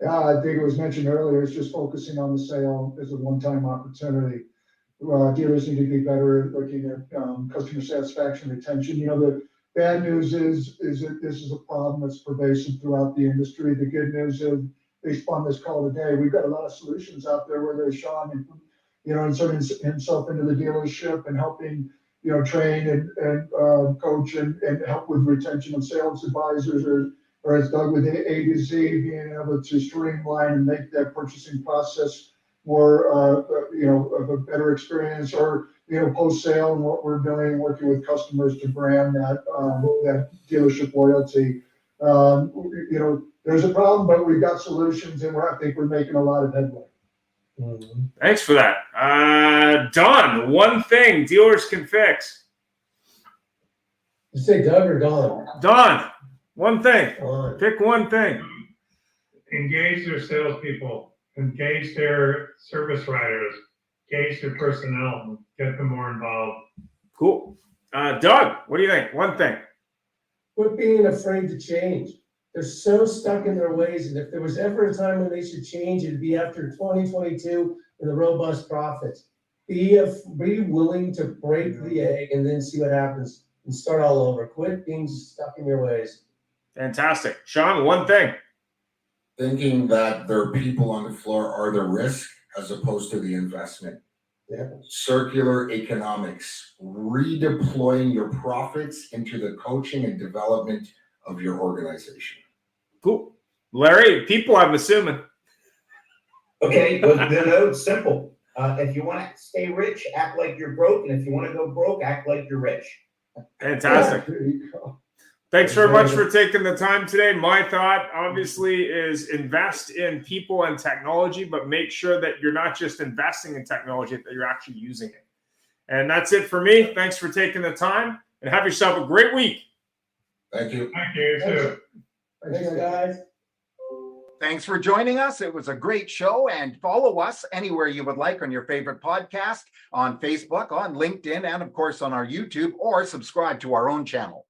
Yeah, I think it was mentioned earlier, it's just focusing on the sale as a one-time opportunity. Dealers need to be better at looking at customer satisfaction, retention. You know, the bad news is that this is a problem that's pervasive throughout the industry. The good news is, based on this call today, we've got a lot of solutions out there where there's Shawn, you know, inserting himself into the dealership and helping, you know, train and coach and help with retention of sales advisors, or as Doug with AtoZ, being able to streamline and make that purchasing process more, you know, of a better experience, or, you know, post-sale and what we're doing, working with customers to brand that dealership loyalty. You know, there's a problem, but we've got solutions, and I think we're making a lot of headway. Thanks for that. Don, one thing dealers can fix. You say Doug or Don? Don, one thing. Pick one thing. Engage their salespeople, engage their service riders, engage their personnel, get them more involved. Cool. Doug, what do you think? One thing. Quit being afraid to change. They're so stuck in their ways, and if there was ever a time when they should change, it'd be after 2022 and the robust profits. Be willing to break the egg and then see what happens and start all over. Quit being stuck in your ways. Fantastic. Shawn, one thing. Thinking that their people on the floor are the risk as opposed to the investment. Yeah. Circular economics, redeploying your profits into the coaching and development of your organization. Cool. Larry, people, I'm assuming. Okay, well, the note's simple. If you want to stay rich, act like you're broke. And if you want to go broke, act like you're rich. Fantastic. Thanks very much for taking the time today. My thought, obviously, is invest in people and technology, but make sure that you're not just investing in technology, that you're actually using it. And that's it for me. Thanks for taking the time, and have yourself a great week. Thank you. Thank you, too. Thanks, guys. Thanks for joining us. It was a great show, and follow us anywhere you would like on your favorite podcast, on Facebook, on LinkedIn, and of course on our YouTube, or subscribe to our own channel.